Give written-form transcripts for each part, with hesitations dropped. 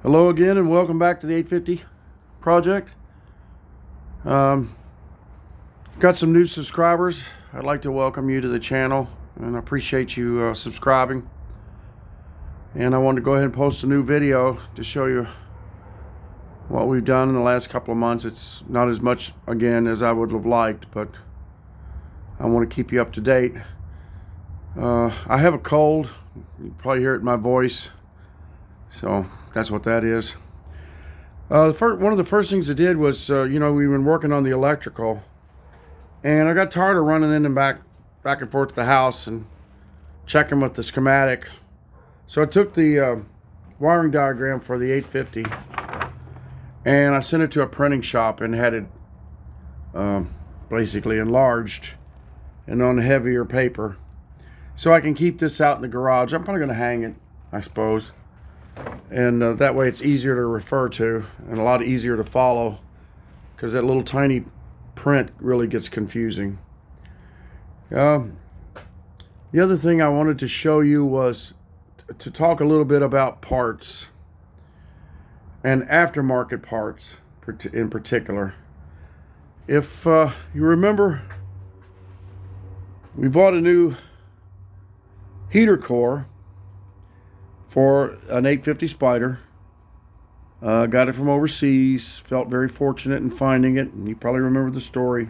Hello again and welcome back to the 850 project. Got some new subscribers. I'd like to welcome you to the channel and I appreciate you subscribing. And I wanted to go ahead and post a new video to show you what we've done in the last couple of months. It's not as much again as I would have liked, but I want to keep you up to date. I have a cold. You probably hear it in my voice. So that's what that is. One of the first things I did was, we've been working on the electrical, and I got tired of running in and back and forth to the house and checking with the schematic. So I took the wiring diagram for the 850 and I sent it to a printing shop and had it basically enlarged and on heavier paper, so I can keep this out in the garage. I'm probably going to hang it, I suppose. And that way it's easier to refer to and a lot easier to follow, because that little tiny print really gets confusing. The other thing I wanted to show you was to talk a little bit about parts and aftermarket parts in particular. If you remember, we bought a new heater core for an 850 Spider. Got it from overseas. Felt very fortunate in finding it. And you probably remember the story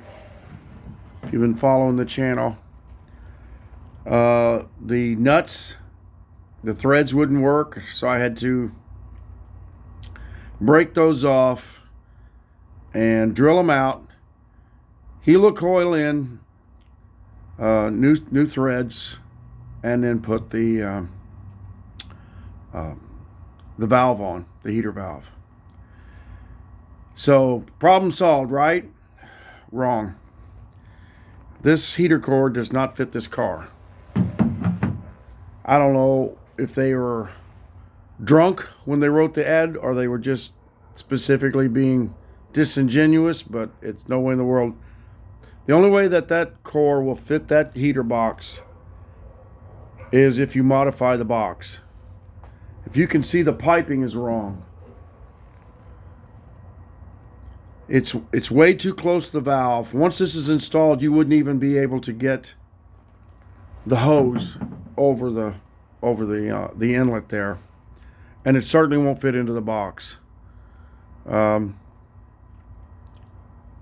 if you've been following the channel. The nuts, the threads wouldn't work, so I had to break those off and drill them out, helicoil in new threads, and then put the valve on, the heater valve. So problem solved, right? Wrong. This heater core does not fit this car. I don't know if they were drunk when they wrote the ad or they were just specifically being disingenuous, but it's no way in the world. The only way that core will fit that heater box is if you modify the box. If you can see, the piping is wrong. It's way too close to the valve. Once this is installed, you wouldn't even be able to get the hose over the inlet there, and it certainly won't fit into the box.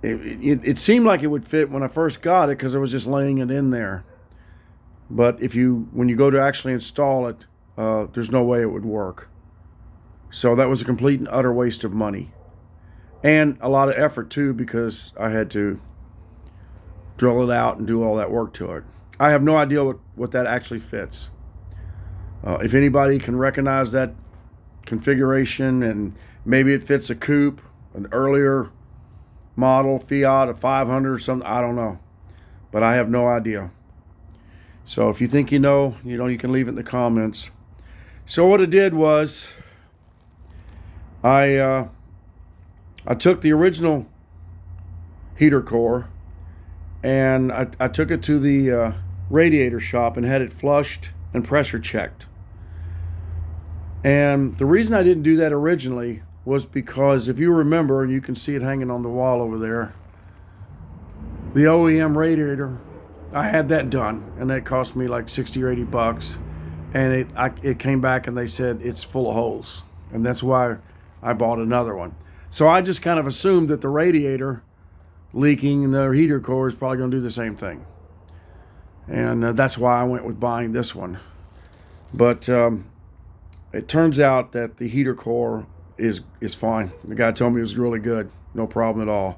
It seemed like it would fit when I first got it because I was just laying it in there. But when you go to actually install it, there's no way it would work. So that was a complete and utter waste of money. And a lot of effort too, because I had to drill it out and do all that work to it. I have no idea what that actually fits. If anybody can recognize that configuration and maybe it fits a coupe, an earlier model, Fiat, a 500 or something, I don't know. But I have no idea. So if you think you know, you can leave it in the comments. So what I did was I took the original heater core and I took it to the radiator shop and had it flushed and pressure checked. And the reason I didn't do that originally was because, if you remember, and you can see it hanging on the wall over there, the OEM radiator, I had that done, and that cost me like 60 or 80 bucks. And it came back and they said it's full of holes. And that's why I bought another one. So I just kind of assumed that the radiator leaking in the heater core is probably going to do the same thing. And that's why I went with buying this one. But it turns out that the heater core is fine. The guy told me it was really good. No problem at all.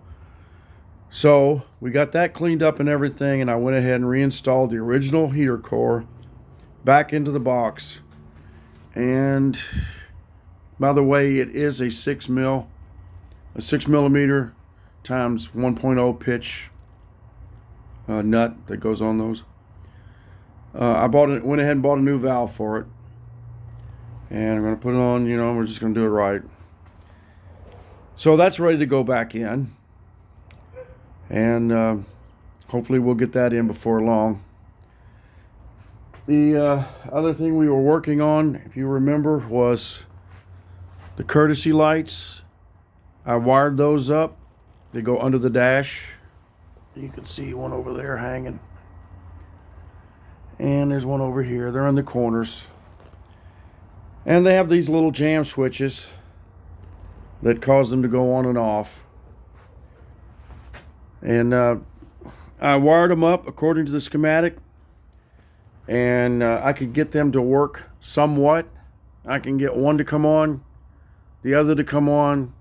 So we got that cleaned up and everything, and I went ahead and reinstalled the original heater core back into the box. And by the way, it is a 6 millimeter times 1.0 pitch nut that goes on those. I went ahead and bought a new valve for it, and I'm going to put it on. We're just going to do it right. So that's ready to go back in. And hopefully we'll get that in before long. The other thing we were working on, if you remember, was The courtesy lights, I wired those up. They go under the dash. You can see one over there hanging. And there's one over here. They're in the corners. And they have these little jam switches that cause them to go on and off. And I wired them up according to the schematic. And I could get them to work somewhat. I can get one to come on, the other to come on,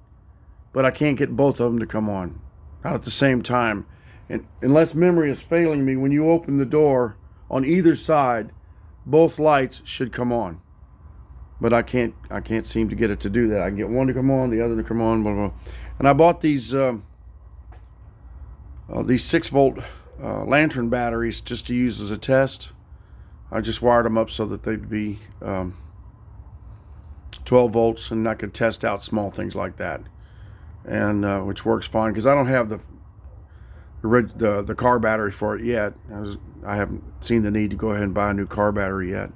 but I can't get both of them to come on, not at the same time. And unless memory is failing me, when you open the door on either side, both lights should come on. But I can't seem to get it to do that. I can get one to come on, the other to come on, blah, blah. And I bought these 6-volt lantern batteries just to use as a test. I just wired them up so that they'd be 12 volts, and I could test out small things like that, and which works fine because I don't have the car battery for it yet. I haven't seen the need to go ahead and buy a new car battery yet,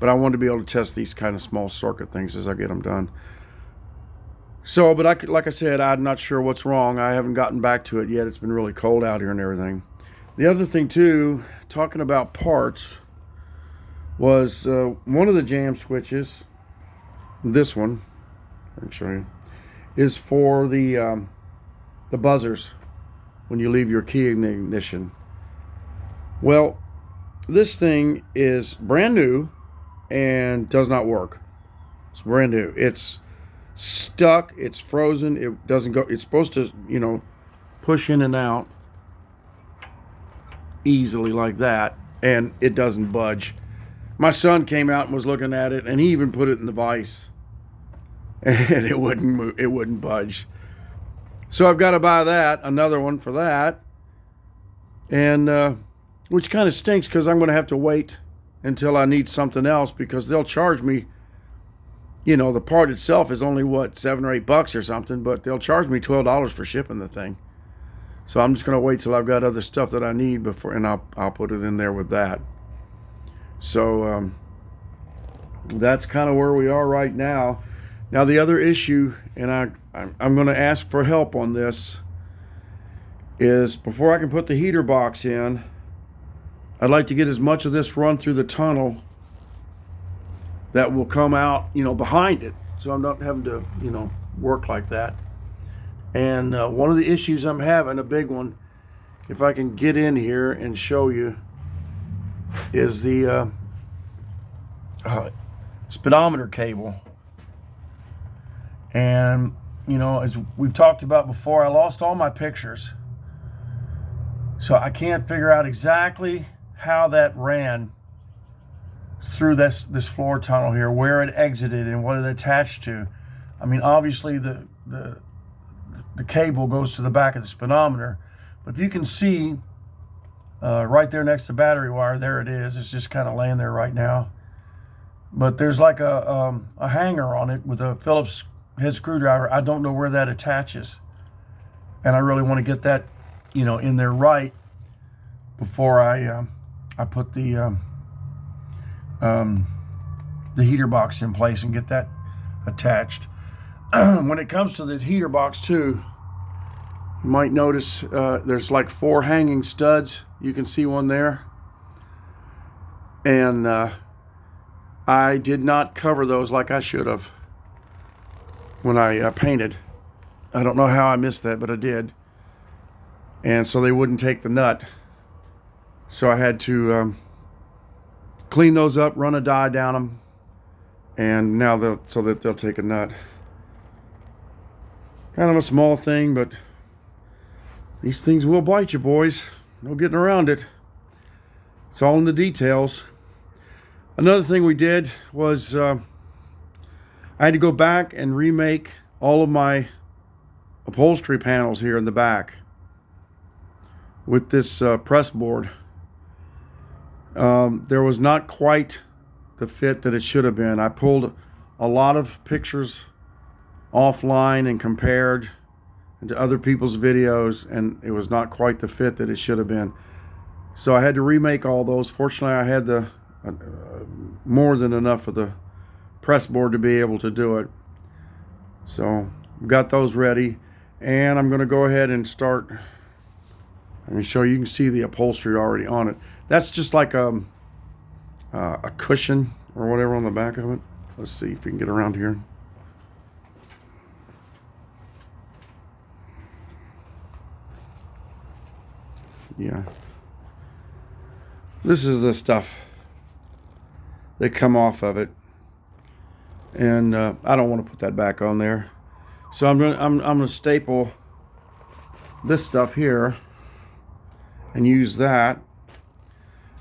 but I wanted to be able to test these kind of small circuit things as I get them done. So, but like I said, I'm not sure what's wrong. I haven't gotten back to it yet. It's been really cold out here and everything. The other thing too, talking about parts, was one of the jam switches, this one, I can show you, is for the buzzers when you leave your key in the ignition. Well, this thing is brand new and does not work. It's brand new. It's stuck. It's frozen. It doesn't go. It's supposed to, push in and out easily like that, and it doesn't budge. My son came out and was looking at it, and he even put it in the vise, and it wouldn't move, it wouldn't budge. So I've got to buy another one for that, and which kind of stinks because I'm going to have to wait until I need something else, because they'll charge me. The part itself is only what, $7 or $8 or something, but they'll charge me $12 for shipping the thing. So I'm just going to wait till I've got other stuff that I need before, and I'll put it in there with that. So that's kind of where we are right now. Now the other issue, and I'm going to ask for help on this, is before I can put the heater box in, I'd like to get as much of this run through the tunnel that will come out, behind it, so I'm not having to, work like that. And one of the issues I'm having, a big one, if I can get in here and show you, is the speedometer cable. And as we've talked about before, I lost all my pictures, so I can't figure out exactly how that ran through this floor tunnel here, where it exited and what it attached to. I mean, obviously the cable goes to the back of the speedometer, but if you can see right there next to the battery wire, there it is. It's just kind of laying there right now. But there's like a hanger on it with a Phillips head screwdriver. I don't know where that attaches, and I really want to get that, in there right before I put the heater box in place and get that attached. When it comes to the heater box too, you might notice there's like 4 hanging studs. You can see one there, and I did not cover those like I should have when I painted. I don't know how I missed that, but I did. And so they wouldn't take the nut, so I had to clean those up, run a dye down them, and now so that they'll take a nut. Kind of a small thing, but these things will bite you, boys. No getting around it. It's all in the details. Another thing we did was I had to go back and remake all of my upholstery panels here in the back with this press board. There was not quite the fit that it should have been. I pulled a lot of pictures offline and compared to other people's videos, and it was not quite the fit that it should have been. So I had to remake all those. Fortunately, I had the more than enough of the press board to be able to do it. So we've got those ready, and I'm going to go ahead and start. Let me show you. You can see the upholstery already on it. That's just like a cushion or whatever on the back of it. Let's see if we can get around here. Yeah. This is the stuff that come off of it. And I don't want to put that back on there. So I'm gonna staple this stuff here and use that.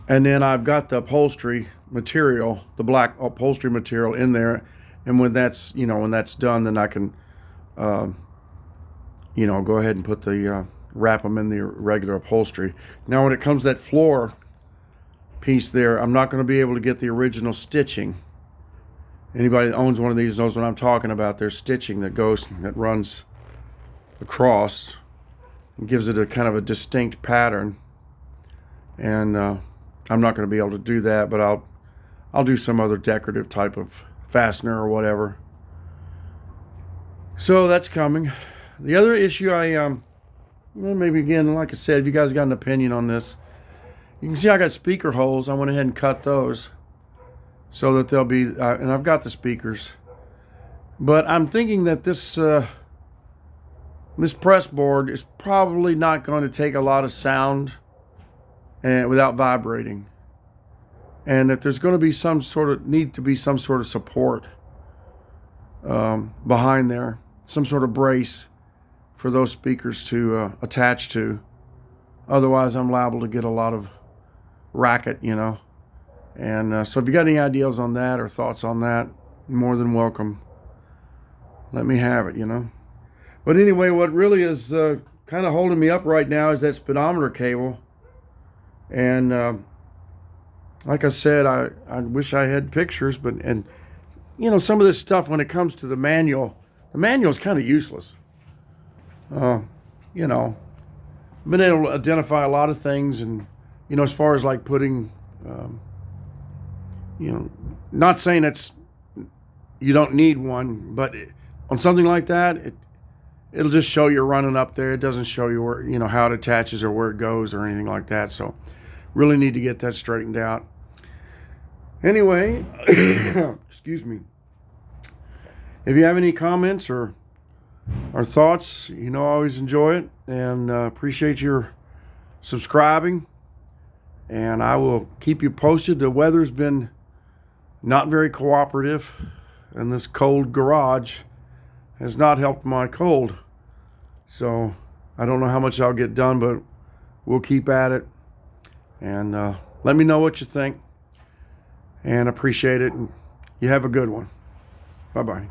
And then I've got the upholstery material, the black upholstery material in there. And when that's done, then I can, go ahead and put the, wrap them in the regular upholstery. Now, when it comes to that floor piece there, I'm not going to be able to get the original stitching. Anybody that owns one of these knows what I'm talking about. There's stitching that runs across and gives it a kind of a distinct pattern. And I'm not going to be able to do that, but I'll do some other decorative type of fastener or whatever. So that's coming. The other issue maybe again, like I said, if you guys got an opinion on this, you can see I got speaker holes. I went ahead and cut those so that they'll be, and I've got the speakers. But I'm thinking that this press board is probably not going to take a lot of sound and without vibrating, and that there's going to be need to be some sort of support behind there, some sort of brace for those speakers to attach to. Otherwise, I'm liable to get a lot of racket, And so if you got any ideas on that or thoughts on that, you're more than welcome. Let me have it, But anyway, what really is kind of holding me up right now is that speedometer cable. And like I said, I wish I had pictures, but some of this stuff when it comes to the manual is kind of useless. Been able to identify a lot of things, and as far as like putting, not saying you don't need one, but on something like that, it'll just show you're running up there. It doesn't show you where, how it attaches or where it goes or anything like that. So really need to get that straightened out. Anyway, excuse me. If you have any comments or thoughts, I always enjoy it, and appreciate your subscribing. And I will keep you posted. The weather's been not very cooperative, and this cold garage has not helped my cold. So I don't know how much I'll get done, but we'll keep at it. And let me know what you think, and appreciate it. And you have a good one. Bye-bye.